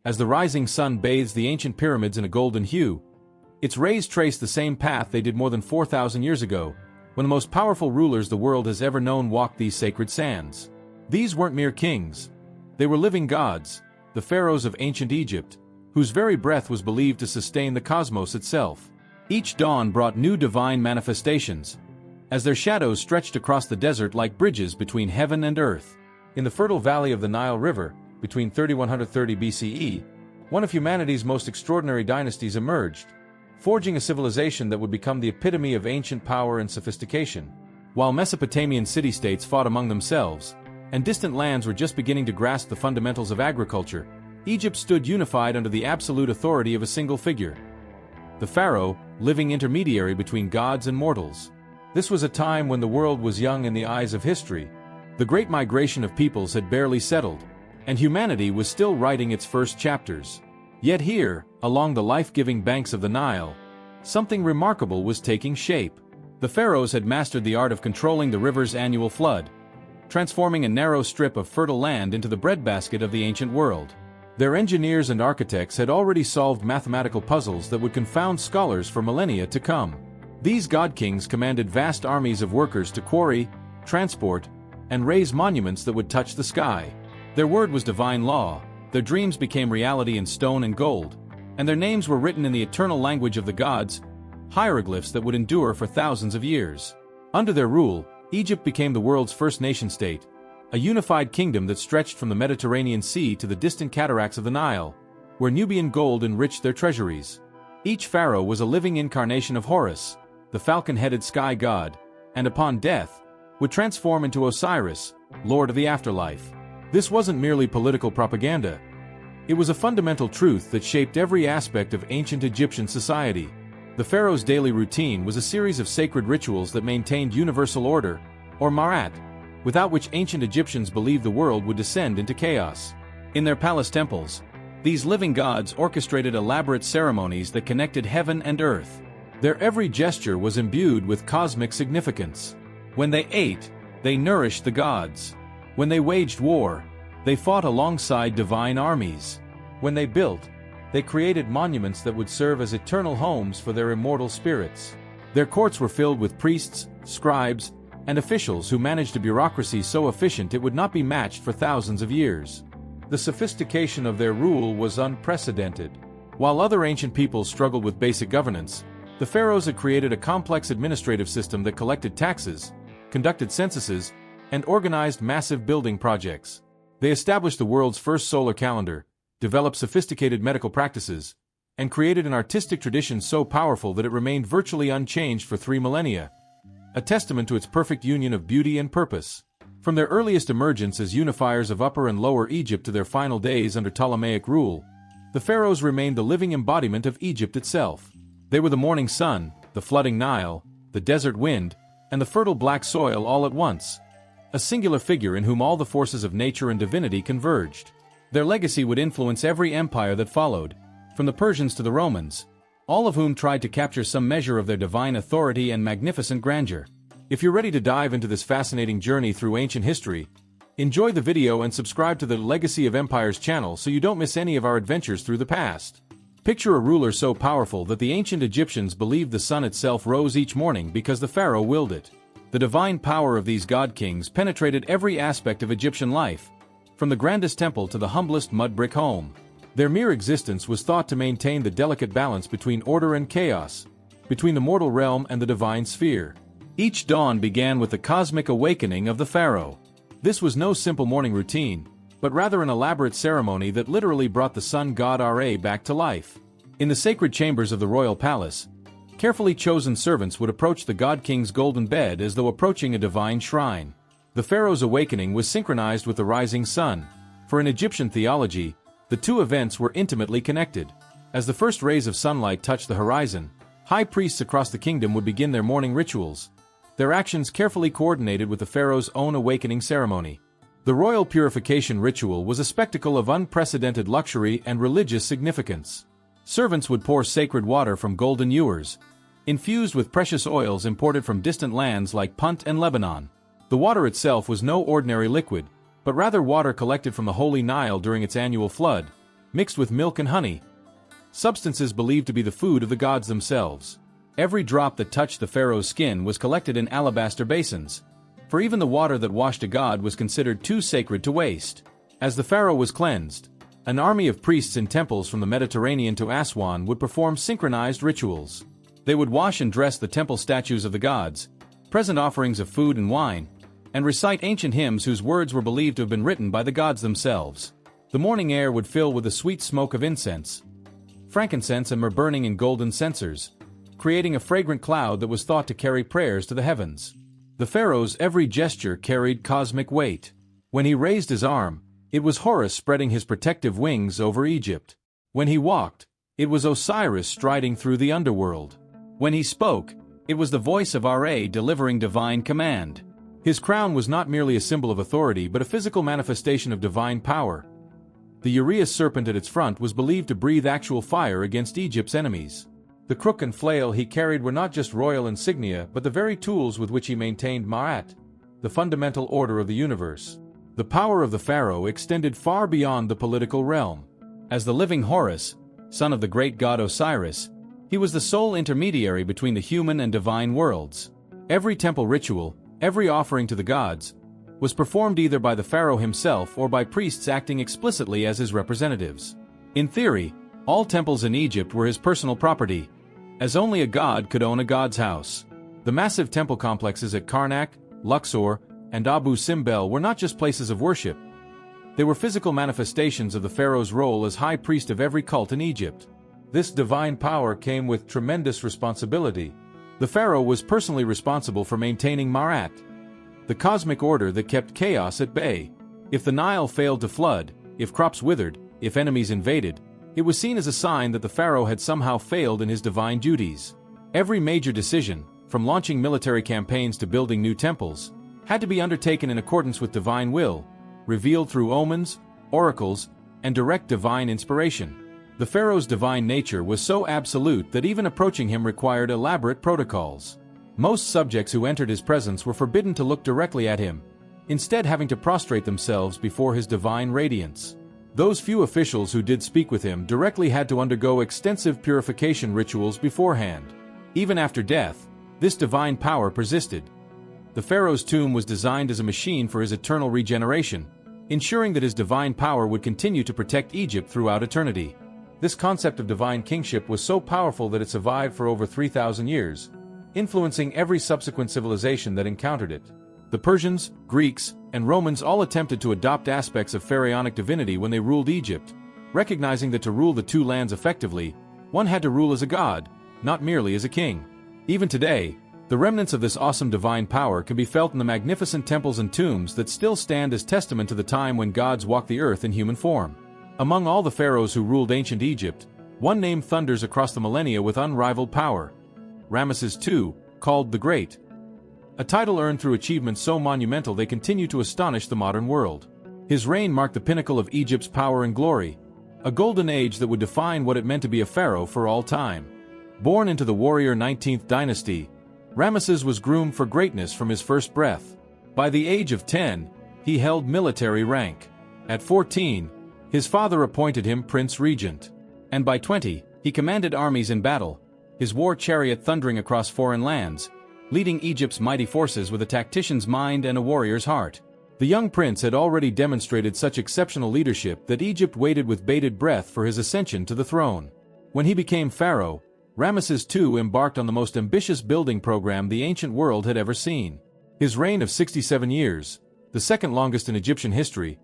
As the rising sun bathes the ancient pyramids in a golden hue, its rays trace the same path they did more than 4,000 years ago, when the most powerful rulers the world has ever known walked these sacred sands. These weren't mere kings. They were living gods, the pharaohs of ancient Egypt, whose very breath was believed to sustain the cosmos itself. Each dawn brought new divine manifestations, as their shadows stretched across the desert like bridges between heaven and earth. In the fertile valley of the Nile River, between 3130 BCE, one of humanity's most extraordinary dynasties emerged, forging a civilization that would become the epitome of ancient power and sophistication. While Mesopotamian city-states fought among themselves, and distant lands were just beginning to grasp the fundamentals of agriculture, Egypt stood unified under the absolute authority of a single figure: the pharaoh, living intermediary between gods and mortals. This was a time when the world was young in the eyes of history. The great migration of peoples had barely settled, and humanity was still writing its first chapters. Yet here, along the life-giving banks of the Nile, something remarkable was taking shape. The pharaohs had mastered the art of controlling the river's annual flood, transforming a narrow strip of fertile land into the breadbasket of the ancient world. Their engineers and architects had already solved mathematical puzzles that would confound scholars for millennia to come. These god-kings commanded vast armies of workers to quarry, transport, and raise monuments that would touch the sky. Their word was divine law, their dreams became reality in stone and gold, and their names were written in the eternal language of the gods, hieroglyphs that would endure for thousands of years. Under their rule, Egypt became the world's first nation-state, a unified kingdom that stretched from the Mediterranean Sea to the distant cataracts of the Nile, where Nubian gold enriched their treasuries. Each pharaoh was a living incarnation of Horus, the falcon-headed sky god, and upon death, would transform into Osiris, lord of the afterlife. This wasn't merely political propaganda. It was a fundamental truth that shaped every aspect of ancient Egyptian society. The pharaoh's daily routine was a series of sacred rituals that maintained universal order, or Ma'at, without which ancient Egyptians believed the world would descend into chaos. In their palace temples, these living gods orchestrated elaborate ceremonies that connected heaven and earth. Their every gesture was imbued with cosmic significance. When they ate, they nourished the gods. When they waged war, they fought alongside divine armies. When they built, they created monuments that would serve as eternal homes for their immortal spirits. Their courts were filled with priests, scribes, and officials who managed a bureaucracy so efficient it would not be matched for thousands of years. The sophistication of their rule was unprecedented. While other ancient peoples struggled with basic governance, the pharaohs had created a complex administrative system that collected taxes, conducted censuses, and organized massive building projects. They established the world's first solar calendar, developed sophisticated medical practices, and created an artistic tradition so powerful that it remained virtually unchanged for 3 millennia, a testament to its perfect union of beauty and purpose. From their earliest emergence as unifiers of Upper and Lower Egypt to their final days under Ptolemaic rule, the pharaohs remained the living embodiment of Egypt itself. They were the morning sun, the flooding Nile, the desert wind, and the fertile black soil all at once, a singular figure in whom all the forces of nature and divinity converged. Their legacy would influence every empire that followed, from the Persians to the Romans, all of whom tried to capture some measure of their divine authority and magnificent grandeur. If you're ready to dive into this fascinating journey through ancient history, enjoy the video and subscribe to the Legacy of Empires channel so you don't miss any of our adventures through the past. Picture a ruler so powerful that the ancient Egyptians believed the sun itself rose each morning because the pharaoh willed it. The divine power of these god-kings penetrated every aspect of Egyptian life, from the grandest temple to the humblest mud-brick home. Their mere existence was thought to maintain the delicate balance between order and chaos, between the mortal realm and the divine sphere. Each dawn began with the cosmic awakening of the pharaoh. This was no simple morning routine, but rather an elaborate ceremony that literally brought the sun god Ra back to life. In the sacred chambers of the royal palace, carefully chosen servants would approach the god-king's golden bed as though approaching a divine shrine. The pharaoh's awakening was synchronized with the rising sun, for in Egyptian theology, the two events were intimately connected. As the first rays of sunlight touched the horizon, high priests across the kingdom would begin their morning rituals, their actions carefully coordinated with the pharaoh's own awakening ceremony. The royal purification ritual was a spectacle of unprecedented luxury and religious significance. Servants would pour sacred water from golden ewers, infused with precious oils imported from distant lands like Punt and Lebanon. The water itself was no ordinary liquid, but rather water collected from the Holy Nile during its annual flood, mixed with milk and honey, substances believed to be the food of the gods themselves. Every drop that touched the pharaoh's skin was collected in alabaster basins, for even the water that washed a god was considered too sacred to waste. As the pharaoh was cleansed, an army of priests in temples from the Mediterranean to Aswan would perform synchronized rituals. They would wash and dress the temple statues of the gods, present offerings of food and wine, and recite ancient hymns whose words were believed to have been written by the gods themselves. The morning air would fill with the sweet smoke of incense, frankincense and myrrh burning in golden censers, creating a fragrant cloud that was thought to carry prayers to the heavens. The pharaoh's every gesture carried cosmic weight. When he raised his arm, it was Horus spreading his protective wings over Egypt. When he walked, it was Osiris striding through the underworld. When he spoke, it was the voice of Ra delivering divine command. His crown was not merely a symbol of authority but a physical manifestation of divine power. The uraeus serpent at its front was believed to breathe actual fire against Egypt's enemies. The crook and flail he carried were not just royal insignia but the very tools with which he maintained Ma'at, the fundamental order of the universe. The power of the pharaoh extended far beyond the political realm. As the living Horus, son of the great god Osiris, he was the sole intermediary between the human and divine worlds. Every temple ritual, every offering to the gods, was performed either by the pharaoh himself or by priests acting explicitly as his representatives. In theory, all temples in Egypt were his personal property, as only a god could own a god's house. The massive temple complexes at Karnak, Luxor, and Abu Simbel were not just places of worship. They were physical manifestations of the pharaoh's role as high priest of every cult in Egypt. This divine power came with tremendous responsibility. The pharaoh was personally responsible for maintaining Ma'at, the cosmic order that kept chaos at bay. If the Nile failed to flood, if crops withered, if enemies invaded, it was seen as a sign that the pharaoh had somehow failed in his divine duties. Every major decision, from launching military campaigns to building new temples, had to be undertaken in accordance with divine will, revealed through omens, oracles, and direct divine inspiration. The pharaoh's divine nature was so absolute that even approaching him required elaborate protocols. Most subjects who entered his presence were forbidden to look directly at him, instead having to prostrate themselves before his divine radiance. Those few officials who did speak with him directly had to undergo extensive purification rituals beforehand. Even after death, this divine power persisted. The pharaoh's tomb was designed as a machine for his eternal regeneration, ensuring that his divine power would continue to protect Egypt throughout eternity. This concept of divine kingship was so powerful that it survived for over 3,000 years, influencing every subsequent civilization that encountered it. The Persians, Greeks, and Romans all attempted to adopt aspects of pharaonic divinity when they ruled Egypt, recognizing that to rule the two lands effectively, one had to rule as a god, not merely as a king. Even today, the remnants of this awesome divine power can be felt in the magnificent temples and tombs that still stand as testament to the time when gods walked the earth in human form. Among all the pharaohs who ruled ancient Egypt, one name thunders across the millennia with unrivaled power: Ramses II, called the Great. A title earned through achievements so monumental they continue to astonish the modern world. His reign marked the pinnacle of Egypt's power and glory, a golden age that would define what it meant to be a pharaoh for all time. Born into the warrior 19th dynasty, Ramses was groomed for greatness from his first breath. By the age of 10, he held military rank. At 14, his father appointed him Prince Regent. And by 20, he commanded armies in battle, his war chariot thundering across foreign lands, leading Egypt's mighty forces with a tactician's mind and a warrior's heart. The young prince had already demonstrated such exceptional leadership that Egypt waited with bated breath for his ascension to the throne. When he became pharaoh, Ramses II embarked on the most ambitious building program the ancient world had ever seen. His reign of 67 years, the second longest in Egyptian history,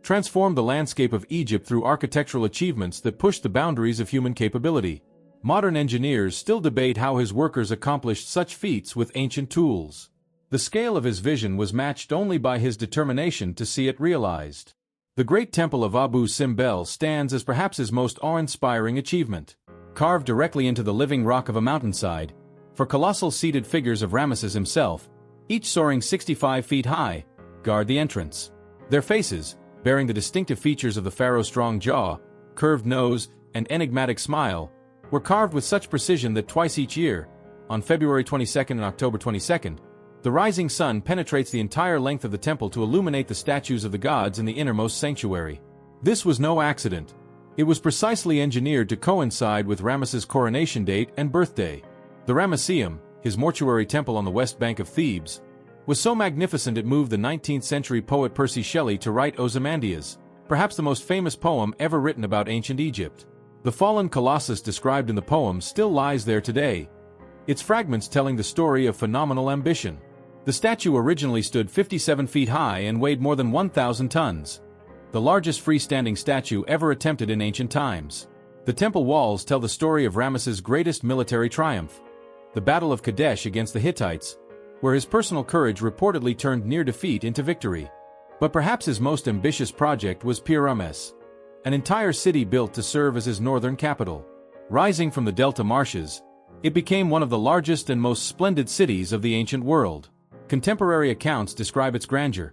transformed the landscape of Egypt through architectural achievements that pushed the boundaries of human capability. Modern engineers still debate how his workers accomplished such feats with ancient tools. The scale of his vision was matched only by his determination to see it realized. The Great Temple of Abu Simbel stands as perhaps his most awe-inspiring achievement. Carved directly into the living rock of a mountainside, for colossal seated figures of Ramses himself, each soaring 65 feet high, guard the entrance. Their faces, bearing the distinctive features of the pharaoh's strong jaw, curved nose, and enigmatic smile, were carved with such precision that twice each year, on February 22nd and October 22nd, the rising sun penetrates the entire length of the temple to illuminate the statues of the gods in the innermost sanctuary. This was no accident. It was precisely engineered to coincide with Ramesses' coronation date and birthday. The Ramesseum, his mortuary temple on the west bank of Thebes, was so magnificent it moved the 19th-century poet Percy Shelley to write Ozymandias, perhaps the most famous poem ever written about ancient Egypt. The fallen colossus described in the poem still lies there today, its fragments telling the story of phenomenal ambition. The statue originally stood 57 feet high and weighed more than 1,000 tons, the largest freestanding statue ever attempted in ancient times. The temple walls tell the story of Ramesses' greatest military triumph, the Battle of Kadesh against the Hittites, where his personal courage reportedly turned near defeat into victory. But perhaps his most ambitious project was Pyramus, an entire city built to serve as his northern capital. Rising from the delta marshes, it became one of the largest and most splendid cities of the ancient world. Contemporary accounts describe its grandeur: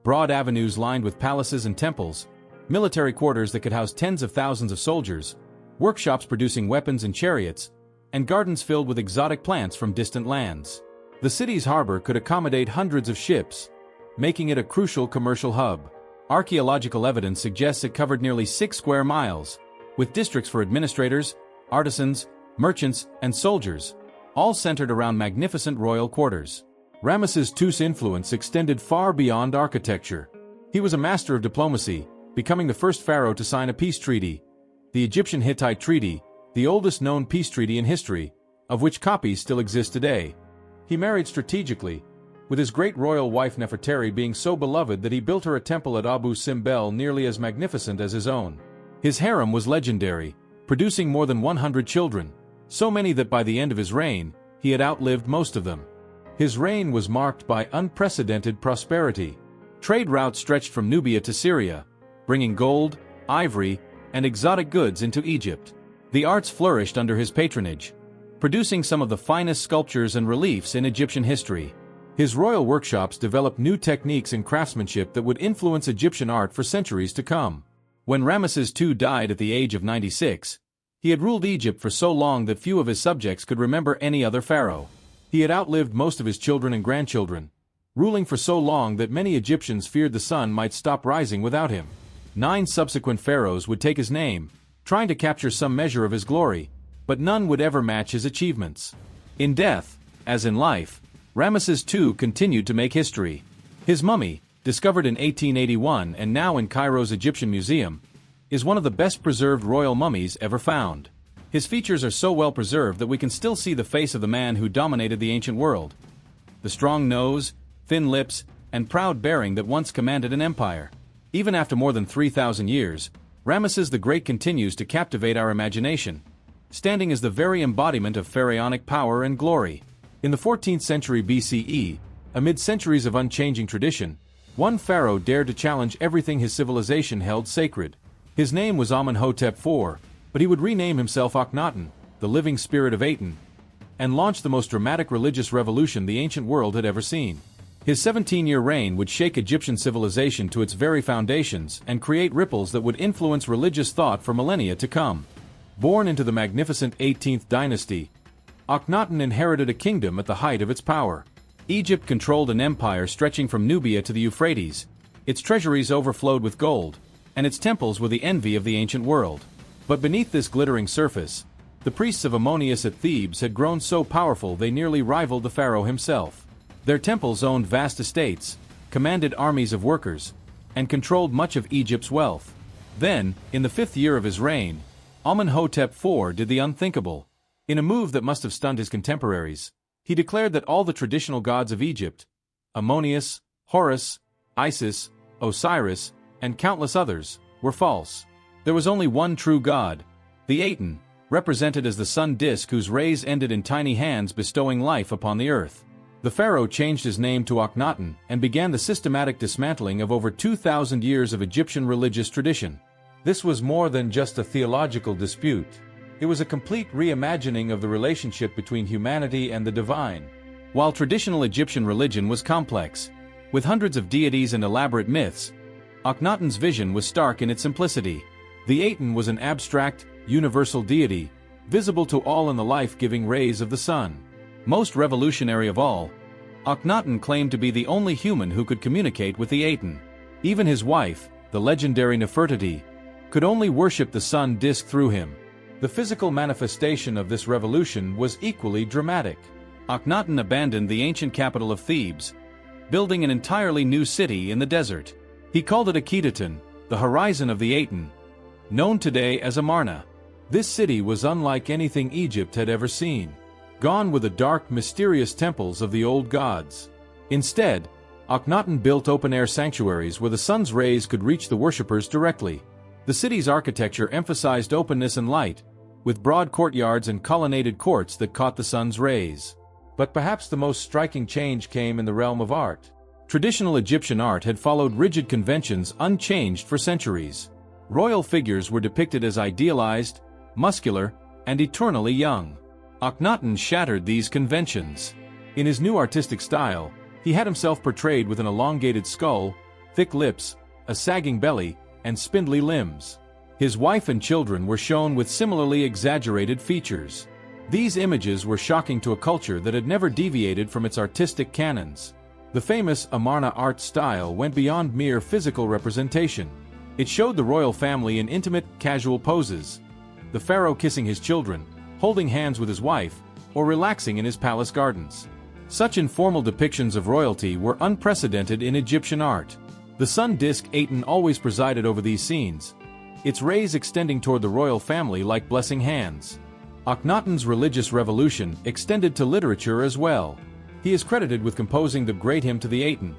broad avenues lined with palaces and temples, military quarters that could house tens of thousands of soldiers, workshops producing weapons and chariots, and gardens filled with exotic plants from distant lands. The city's harbor could accommodate hundreds of ships, making it a crucial commercial hub. Archaeological evidence suggests it covered nearly 6 square miles, with districts for administrators, artisans, merchants, and soldiers, all centered around magnificent royal quarters. Ramses II's influence extended far beyond architecture. He was a master of diplomacy, becoming the first pharaoh to sign a peace treaty, the Egyptian-Hittite Treaty, the oldest known peace treaty in history, of which copies still exist today. He married strategically, with his great royal wife Nefertari being so beloved that he built her a temple at Abu Simbel nearly as magnificent as his own. His harem was legendary, producing more than 100 children, so many that by the end of his reign, he had outlived most of them. His reign was marked by unprecedented prosperity. Trade routes stretched from Nubia to Syria, bringing gold, ivory, and exotic goods into Egypt. The arts flourished under his patronage, producing some of the finest sculptures and reliefs in Egyptian history. His royal workshops developed new techniques and craftsmanship that would influence Egyptian art for centuries to come. When Ramses II died at the age of 96, he had ruled Egypt for so long that few of his subjects could remember any other pharaoh. He had outlived most of his children and grandchildren, ruling for so long that many Egyptians feared the sun might stop rising without him. 9 subsequent pharaohs would take his name, trying to capture some measure of his glory, but none would ever match his achievements. In death, as in life, Ramses II continued to make history. His mummy, discovered in 1881 and now in Cairo's Egyptian Museum, is one of the best preserved royal mummies ever found. His features are so well preserved that we can still see the face of the man who dominated the ancient world. The strong nose, thin lips, and proud bearing that once commanded an empire. Even after more than 3,000 years, Ramesses the Great continues to captivate our imagination, standing as the very embodiment of pharaonic power and glory. In the 14th century BCE, amid centuries of unchanging tradition, one pharaoh dared to challenge everything his civilization held sacred. His name was Amenhotep IV, but he would rename himself Akhenaten, the living spirit of Aten, and launch the most dramatic religious revolution the ancient world had ever seen. His 17-year reign would shake Egyptian civilization to its very foundations and create ripples that would influence religious thought for millennia to come. Born into the magnificent 18th dynasty, Akhenaten inherited a kingdom at the height of its power. Egypt controlled an empire stretching from Nubia to the Euphrates. Its treasuries overflowed with gold, and its temples were the envy of the ancient world. But beneath this glittering surface, the priests of Ammonius at Thebes had grown so powerful they nearly rivaled the pharaoh himself. Their temples owned vast estates, commanded armies of workers, and controlled much of Egypt's wealth. Then, in the 5th year of his reign, Amenhotep IV did the unthinkable. In a move that must have stunned his contemporaries, he declared that all the traditional gods of Egypt, Ammonius, Horus, Isis, Osiris, and countless others, were false. There was only one true god, the Aten, represented as the sun disk whose rays ended in tiny hands bestowing life upon the earth. The pharaoh changed his name to Akhenaten and began the systematic dismantling of over 2,000 years of Egyptian religious tradition. This was more than just a theological dispute. It was a complete reimagining of the relationship between humanity and the divine. While traditional Egyptian religion was complex, with hundreds of deities and elaborate myths, Akhenaten's vision was stark in its simplicity. The Aten was an abstract, universal deity, visible to all in the life-giving rays of the sun. Most revolutionary of all, Akhenaten claimed to be the only human who could communicate with the Aten. Even his wife, the legendary Nefertiti, could only worship the sun disk through him. The physical manifestation of this revolution was equally dramatic. Akhenaten abandoned the ancient capital of Thebes, building an entirely new city in the desert. He called it Akhenaten, the horizon of the Aten, known today as Amarna. This city was unlike anything Egypt had ever seen, gone were the dark, mysterious temples of the old gods. Instead, Akhenaten built open-air sanctuaries where the sun's rays could reach the worshippers directly. The city's architecture emphasized openness and light, with broad courtyards and colonnaded courts that caught the sun's rays. But perhaps the most striking change came in the realm of art. Traditional Egyptian art had followed rigid conventions unchanged for centuries. Royal figures were depicted as idealized, muscular, and eternally young. Akhenaten shattered these conventions. In his new artistic style, he had himself portrayed with an elongated skull, thick lips, a sagging belly, and spindly limbs. His wife and children were shown with similarly exaggerated features. These images were shocking to a culture that had never deviated from its artistic canons. The famous Amarna art style went beyond mere physical representation. It showed the royal family in intimate, casual poses, the pharaoh kissing his children, holding hands with his wife, or relaxing in his palace gardens. Such informal depictions of royalty were unprecedented in Egyptian art. The sun disk Aten always presided over these scenes, its rays extending toward the royal family like blessing hands. Akhenaten's religious revolution extended to literature as well. He is credited with composing the great hymn to the Aten,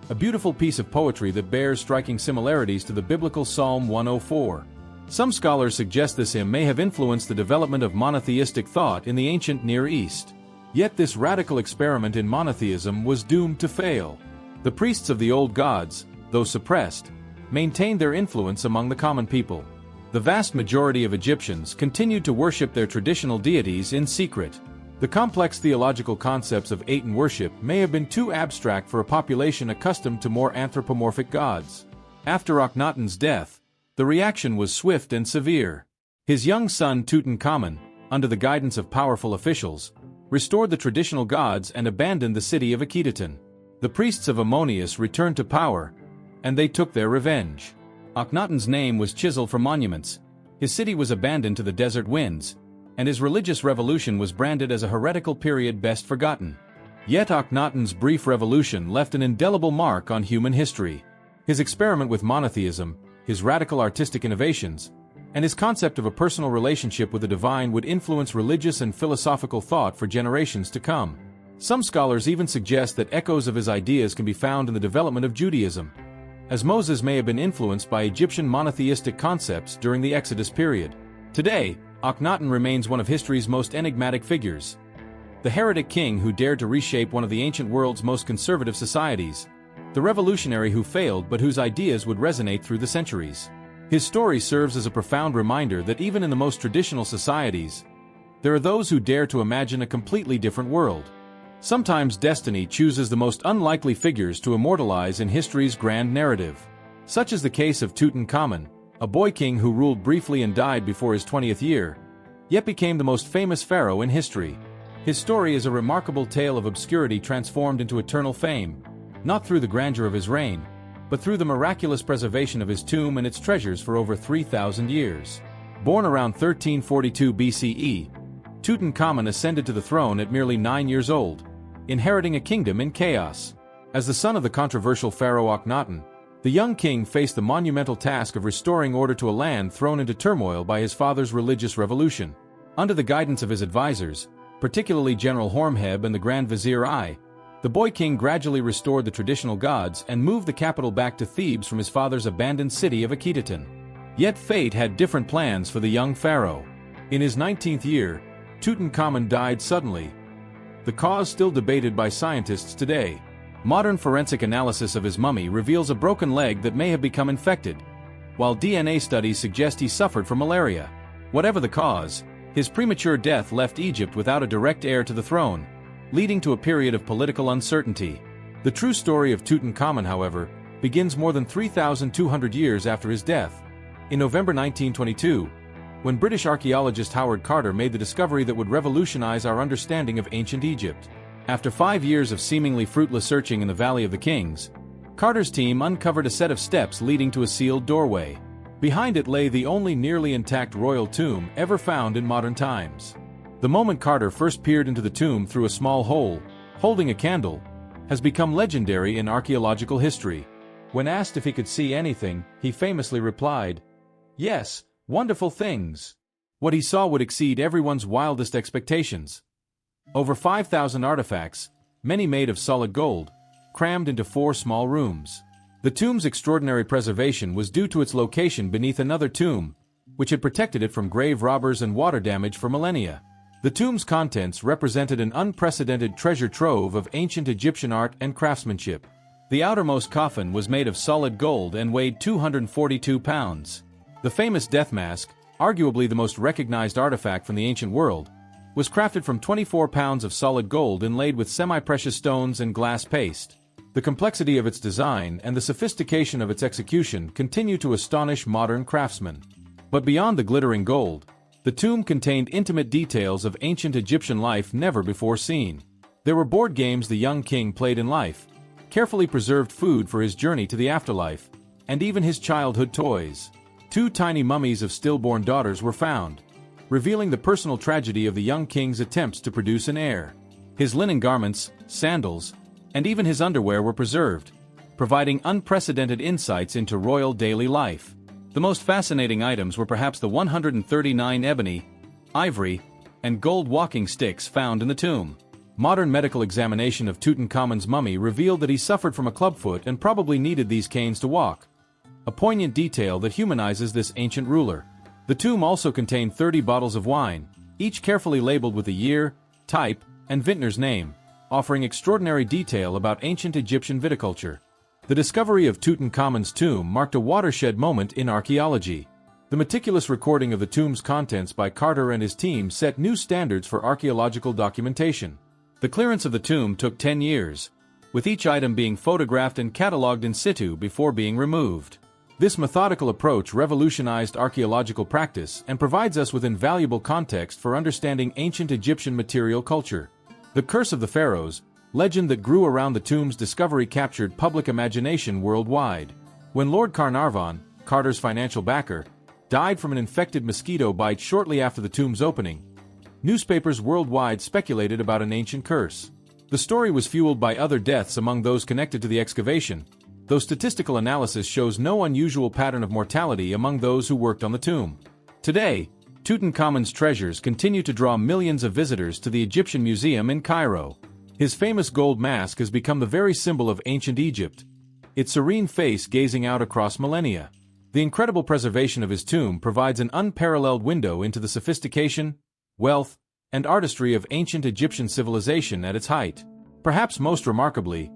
a beautiful piece of poetry that bears striking similarities to the biblical Psalm 104. Some scholars suggest this hymn may have influenced the development of monotheistic thought in the ancient Near East. Yet this radical experiment in monotheism was doomed to fail. The priests of the old gods, though suppressed, maintained their influence among the common people. The vast majority of Egyptians continued to worship their traditional deities in secret. The complex theological concepts of Aten worship may have been too abstract for a population accustomed to more anthropomorphic gods. After Akhenaten's death, the reaction was swift and severe. His young son Tutankhamun, under the guidance of powerful officials, restored the traditional gods and abandoned the city of Akhenaten. The priests of Ammonius returned to power, and they took their revenge. Akhenaten's name was chiseled from monuments, his city was abandoned to the desert winds, and his religious revolution was branded as a heretical period best forgotten. Yet Akhenaten's brief revolution left an indelible mark on human history. His experiment with monotheism, his radical artistic innovations, and his concept of a personal relationship with the divine would influence religious and philosophical thought for generations to come. Some scholars even suggest that echoes of his ideas can be found in the development of Judaism, as Moses may have been influenced by Egyptian monotheistic concepts during the Exodus period. Today, Akhenaten remains one of history's most enigmatic figures. The heretic king who dared to reshape one of the ancient world's most conservative societies. The revolutionary who failed but whose ideas would resonate through the centuries. His story serves as a profound reminder that even in the most traditional societies, there are those who dare to imagine a completely different world. Sometimes destiny chooses the most unlikely figures to immortalize in history's grand narrative. Such is the case of Tutankhamun, a boy king who ruled briefly and died before his 20th year, yet became the most famous pharaoh in history. His story is a remarkable tale of obscurity transformed into eternal fame, not through the grandeur of his reign, but through the miraculous preservation of his tomb and its treasures for over 3,000 years. Born around 1342 BCE, Tutankhamun ascended to the throne at merely 9 years old, inheriting a kingdom in chaos. As the son of the controversial pharaoh Akhenaten, the young king faced the monumental task of restoring order to a land thrown into turmoil by his father's religious revolution. Under the guidance of his advisors, particularly General Horemheb and the Grand Vizier I, the boy king gradually restored the traditional gods and moved the capital back to Thebes from his father's abandoned city of Akhenaten. Yet fate had different plans for the young pharaoh. In his 19th year, Tutankhamun died suddenly, the cause still debated by scientists today. Modern forensic analysis of his mummy reveals a broken leg that may have become infected, while DNA studies suggest he suffered from malaria. Whatever the cause, his premature death left Egypt without a direct heir to the throne, leading to a period of political uncertainty. The true story of Tutankhamun, however, begins more than 3,200 years after his death. In November 1922, when British archaeologist Howard Carter made the discovery that would revolutionize our understanding of ancient Egypt. After 5 years of seemingly fruitless searching in the Valley of the Kings, Carter's team uncovered a set of steps leading to a sealed doorway. Behind it lay the only nearly intact royal tomb ever found in modern times. The moment Carter first peered into the tomb through a small hole, holding a candle, has become legendary in archaeological history. When asked if he could see anything, he famously replied, "Yes, wonderful things." What he saw would exceed everyone's wildest expectations. Over 5,000 artifacts, many made of solid gold, crammed into 4 small rooms. The tomb's extraordinary preservation was due to its location beneath another tomb, which had protected it from grave robbers and water damage for millennia. The tomb's contents represented an unprecedented treasure trove of ancient Egyptian art and craftsmanship. The outermost coffin was made of solid gold and weighed 242 pounds. The famous death mask, arguably the most recognized artifact from the ancient world, was crafted from 24 pounds of solid gold inlaid with semi-precious stones and glass paste. The complexity of its design and the sophistication of its execution continue to astonish modern craftsmen. But beyond the glittering gold, the tomb contained intimate details of ancient Egyptian life never before seen. There were board games the young king played in life, carefully preserved food for his journey to the afterlife, and even his childhood toys. 2 tiny mummies of stillborn daughters were found, revealing the personal tragedy of the young king's attempts to produce an heir. His linen garments, sandals, and even his underwear were preserved, providing unprecedented insights into royal daily life. The most fascinating items were perhaps the 139 ebony, ivory, and gold walking sticks found in the tomb. Modern medical examination of Tutankhamun's mummy revealed that he suffered from a clubfoot and probably needed these canes to walk, a poignant detail that humanizes this ancient ruler. The tomb also contained 30 bottles of wine, each carefully labeled with the year, type, and vintner's name, offering extraordinary detail about ancient Egyptian viticulture. The discovery of Tutankhamun's tomb marked a watershed moment in archaeology. The meticulous recording of the tomb's contents by Carter and his team set new standards for archaeological documentation. The clearance of the tomb took 10 years, with each item being photographed and catalogued in situ before being removed. This methodical approach revolutionized archaeological practice and provides us with invaluable context for understanding ancient Egyptian material culture. The Curse of the Pharaohs, legend that grew around the tomb's discovery, captured public imagination worldwide. When Lord Carnarvon, Carter's financial backer, died from an infected mosquito bite shortly after the tomb's opening, newspapers worldwide speculated about an ancient curse. The story was fueled by other deaths among those connected to the excavation, though statistical analysis shows no unusual pattern of mortality among those who worked on the tomb. Today, Tutankhamun's treasures continue to draw millions of visitors to the Egyptian Museum in Cairo. His famous gold mask has become the very symbol of ancient Egypt, its serene face gazing out across millennia. The incredible preservation of his tomb provides an unparalleled window into the sophistication, wealth, and artistry of ancient Egyptian civilization at its height. Perhaps most remarkably,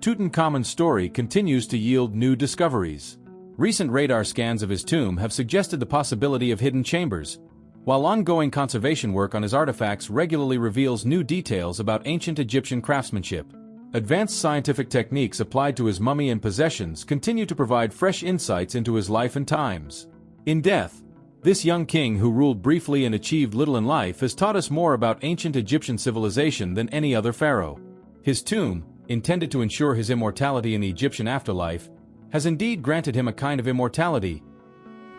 Tutankhamun's story continues to yield new discoveries. Recent radar scans of his tomb have suggested the possibility of hidden chambers, while ongoing conservation work on his artifacts regularly reveals new details about ancient Egyptian craftsmanship. Advanced scientific techniques applied to his mummy and possessions continue to provide fresh insights into his life and times. In death, this young king who ruled briefly and achieved little in life has taught us more about ancient Egyptian civilization than any other pharaoh. His tomb, intended to ensure his immortality in the Egyptian afterlife, has indeed granted him a kind of immortality,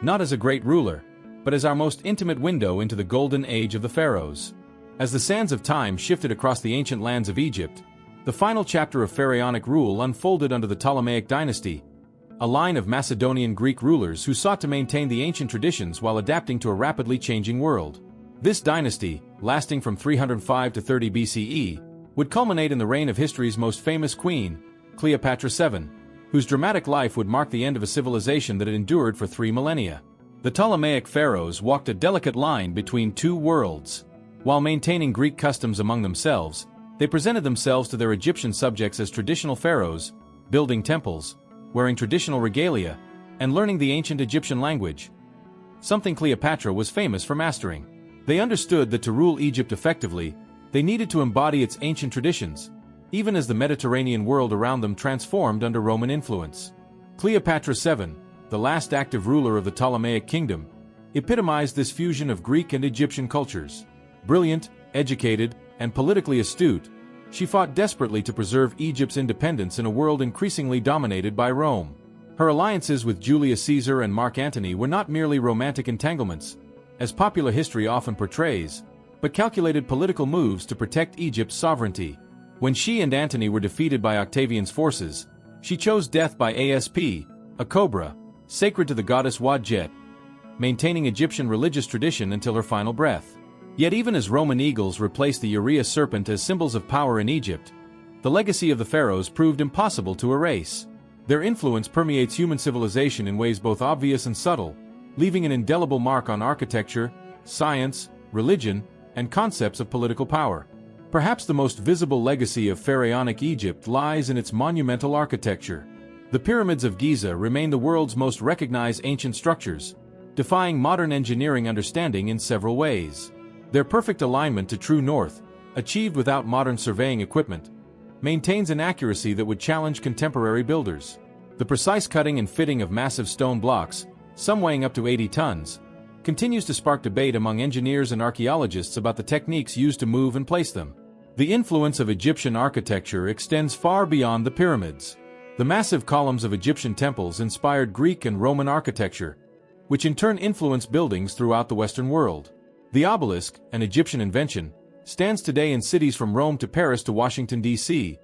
not as a great ruler, but as our most intimate window into the golden age of the pharaohs. As the sands of time shifted across the ancient lands of Egypt, the final chapter of pharaonic rule unfolded under the Ptolemaic dynasty, a line of Macedonian Greek rulers who sought to maintain the ancient traditions while adapting to a rapidly changing world. This dynasty, lasting from 305 to 30 BCE, would culminate in the reign of history's most famous queen, Cleopatra VII, whose dramatic life would mark the end of a civilization that had endured for 3 millennia. The Ptolemaic pharaohs walked a delicate line between 2 worlds. While maintaining Greek customs among themselves, they presented themselves to their Egyptian subjects as traditional pharaohs, building temples, wearing traditional regalia, and learning the ancient Egyptian language, something Cleopatra was famous for mastering. They understood that to rule Egypt effectively, they needed to embody its ancient traditions, even as the Mediterranean world around them transformed under Roman influence. Cleopatra VII, the last active ruler of the Ptolemaic kingdom, epitomized this fusion of Greek and Egyptian cultures. Brilliant, educated, and politically astute, she fought desperately to preserve Egypt's independence in a world increasingly dominated by Rome. Her alliances with Julius Caesar and Mark Antony were not merely romantic entanglements, as popular history often portrays, but calculated political moves to protect Egypt's sovereignty. When she and Antony were defeated by Octavian's forces, she chose death by asp, a cobra, sacred to the goddess Wadjet, maintaining Egyptian religious tradition until her final breath. Yet even as Roman eagles replaced the urea serpent as symbols of power in Egypt, the legacy of the pharaohs proved impossible to erase. Their influence permeates human civilization in ways both obvious and subtle, leaving an indelible mark on architecture, science, religion, and concepts of political power. Perhaps the most visible legacy of pharaonic Egypt lies in its monumental architecture. The pyramids of Giza remain the world's most recognized ancient structures, defying modern engineering understanding in several ways. Their perfect alignment to true north, achieved without modern surveying equipment, maintains an accuracy that would challenge contemporary builders. The precise cutting and fitting of massive stone blocks, some weighing up to 80 tons, continues to spark debate among engineers and archaeologists about the techniques used to move and place them. The influence of Egyptian architecture extends far beyond the pyramids. The massive columns of Egyptian temples inspired Greek and Roman architecture, which in turn influenced buildings throughout the Western world. The obelisk, an Egyptian invention, stands today in cities from Rome to Paris to Washington, D.C.,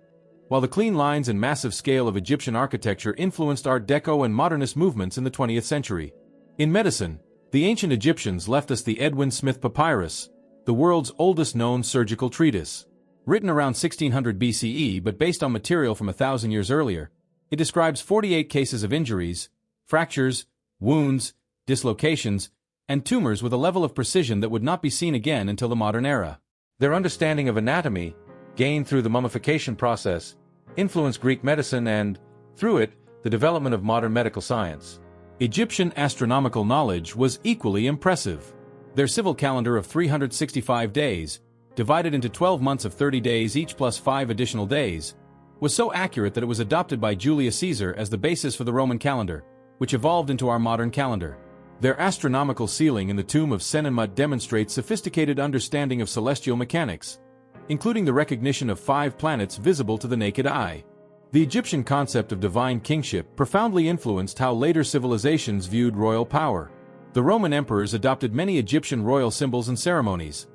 while the clean lines and massive scale of Egyptian architecture influenced Art Deco and modernist movements in the 20th century. In medicine, the ancient Egyptians left us the Edwin Smith Papyrus, the world's oldest known surgical treatise. Written around 1600 BCE but based on material from 1,000 years earlier, it describes 48 cases of injuries, fractures, wounds, dislocations, and tumors with a level of precision that would not be seen again until the modern era. Their understanding of anatomy, gained through the mummification process, influenced Greek medicine and, through it, the development of modern medical science. Egyptian astronomical knowledge was equally impressive. Their civil calendar of 365 days, divided into 12 months of 30 days each plus 5 additional days, was so accurate that it was adopted by Julius Caesar as the basis for the Roman calendar, which evolved into our modern calendar. Their astronomical ceiling in the tomb of Senenmut demonstrates sophisticated understanding of celestial mechanics, including the recognition of 5 planets visible to the naked eye. The Egyptian concept of divine kingship profoundly influenced how later civilizations viewed royal power. The Roman emperors adopted many Egyptian royal symbols and ceremonies,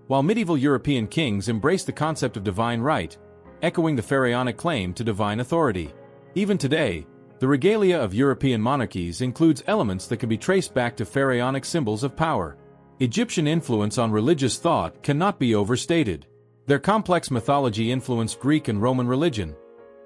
while medieval European kings embraced the concept of divine right, echoing the pharaonic claim to divine authority. Even today, the regalia of European monarchies includes elements that can be traced back to pharaonic symbols of power. Egyptian influence on religious thought cannot be overstated. Their complex mythology influenced Greek and Roman religion,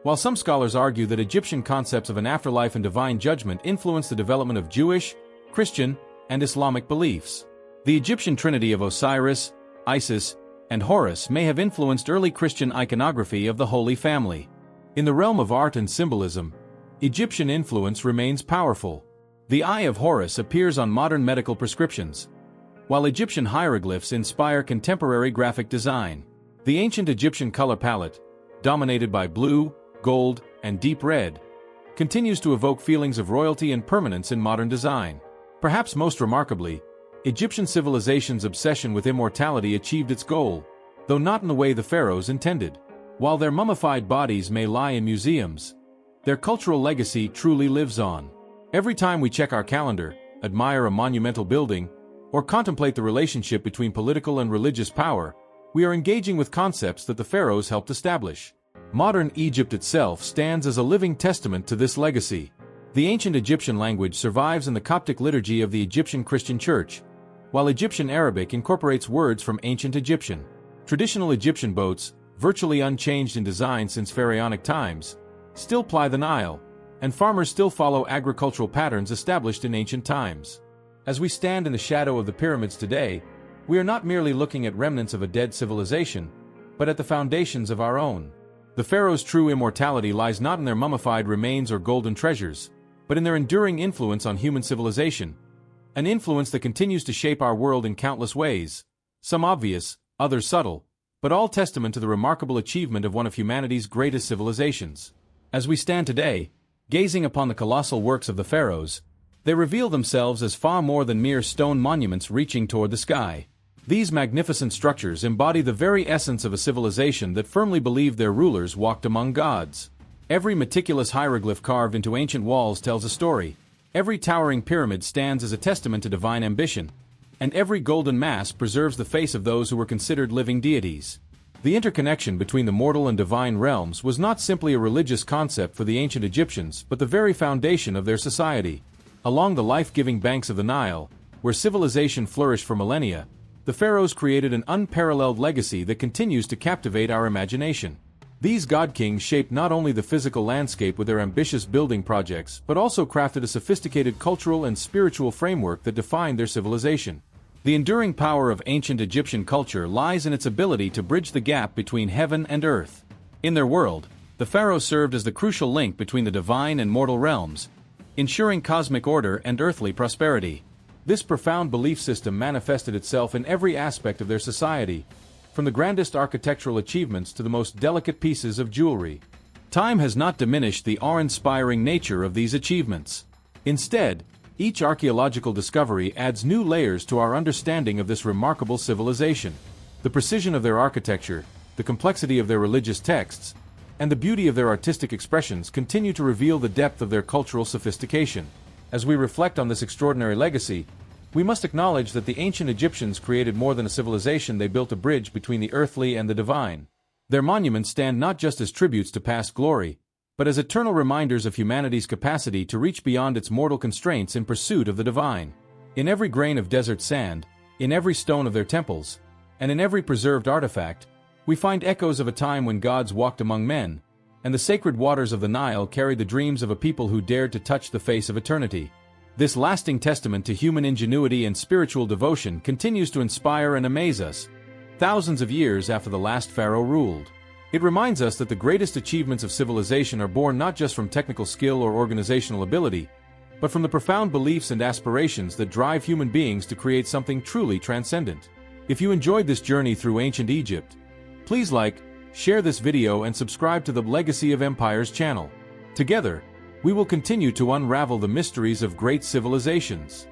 while some scholars argue that Egyptian concepts of an afterlife and divine judgment influenced the development of Jewish, Christian, and Islamic beliefs. The Egyptian trinity of Osiris, Isis, and Horus may have influenced early Christian iconography of the Holy Family. In the realm of art and symbolism, Egyptian influence remains powerful. The Eye of Horus appears on modern medical prescriptions, while Egyptian hieroglyphs inspire contemporary graphic design. The ancient Egyptian color palette, dominated by blue, gold, and deep red, continues to evoke feelings of royalty and permanence in modern design. Perhaps most remarkably, Egyptian civilization's obsession with immortality achieved its goal, though not in the way the pharaohs intended. While their mummified bodies may lie in museums, their cultural legacy truly lives on. Every time we check our calendar, admire a monumental building, or contemplate the relationship between political and religious power, we are engaging with concepts that the pharaohs helped establish. Modern Egypt itself stands as a living testament to this legacy. The ancient Egyptian language survives in the Coptic liturgy of the Egyptian Christian Church, while Egyptian Arabic incorporates words from ancient Egyptian. Traditional Egyptian boats, virtually unchanged in design since pharaonic times, still ply the Nile, and farmers still follow agricultural patterns established in ancient times. As we stand in the shadow of the pyramids today, we are not merely looking at remnants of a dead civilization, but at the foundations of our own. The pharaohs' true immortality lies not in their mummified remains or golden treasures, but in their enduring influence on human civilization, an influence that continues to shape our world in countless ways, some obvious, others subtle, but all testament to the remarkable achievement of one of humanity's greatest civilizations. As we stand today, gazing upon the colossal works of the pharaohs, they reveal themselves as far more than mere stone monuments reaching toward the sky. These magnificent structures embody the very essence of a civilization that firmly believed their rulers walked among gods. Every meticulous hieroglyph carved into ancient walls tells a story. Every towering pyramid stands as a testament to divine ambition, and every golden mass preserves the face of those who were considered living deities. The interconnection between the mortal and divine realms was not simply a religious concept for the ancient Egyptians, but the very foundation of their society. Along the life-giving banks of the Nile, where civilization flourished for millennia, the pharaohs created an unparalleled legacy that continues to captivate our imagination. These god-kings shaped not only the physical landscape with their ambitious building projects, but also crafted a sophisticated cultural and spiritual framework that defined their civilization. The enduring power of ancient Egyptian culture lies in its ability to bridge the gap between heaven and earth. In their world, the pharaohs served as the crucial link between the divine and mortal realms, ensuring cosmic order and earthly prosperity. This profound belief system manifested itself in every aspect of their society, from the grandest architectural achievements to the most delicate pieces of jewelry. Time has not diminished the awe-inspiring nature of these achievements. Instead, each archaeological discovery adds new layers to our understanding of this remarkable civilization. The precision of their architecture, the complexity of their religious texts, and the beauty of their artistic expressions continue to reveal the depth of their cultural sophistication. As we reflect on this extraordinary legacy, we must acknowledge that the ancient Egyptians created more than a civilization. They built a bridge between the earthly and the divine. Their monuments stand not just as tributes to past glory, but as eternal reminders of humanity's capacity to reach beyond its mortal constraints in pursuit of the divine. In every grain of desert sand, in every stone of their temples, and in every preserved artifact, we find echoes of a time when gods walked among men, and the sacred waters of the Nile carried the dreams of a people who dared to touch the face of eternity. This lasting testament to human ingenuity and spiritual devotion continues to inspire and amaze us, thousands of years after the last pharaoh ruled. It reminds us that the greatest achievements of civilization are born not just from technical skill or organizational ability, but from the profound beliefs and aspirations that drive human beings to create something truly transcendent. If you enjoyed this journey through ancient Egypt, please like, share this video and subscribe to the Legacy of Empires channel. Together, we will continue to unravel the mysteries of great civilizations.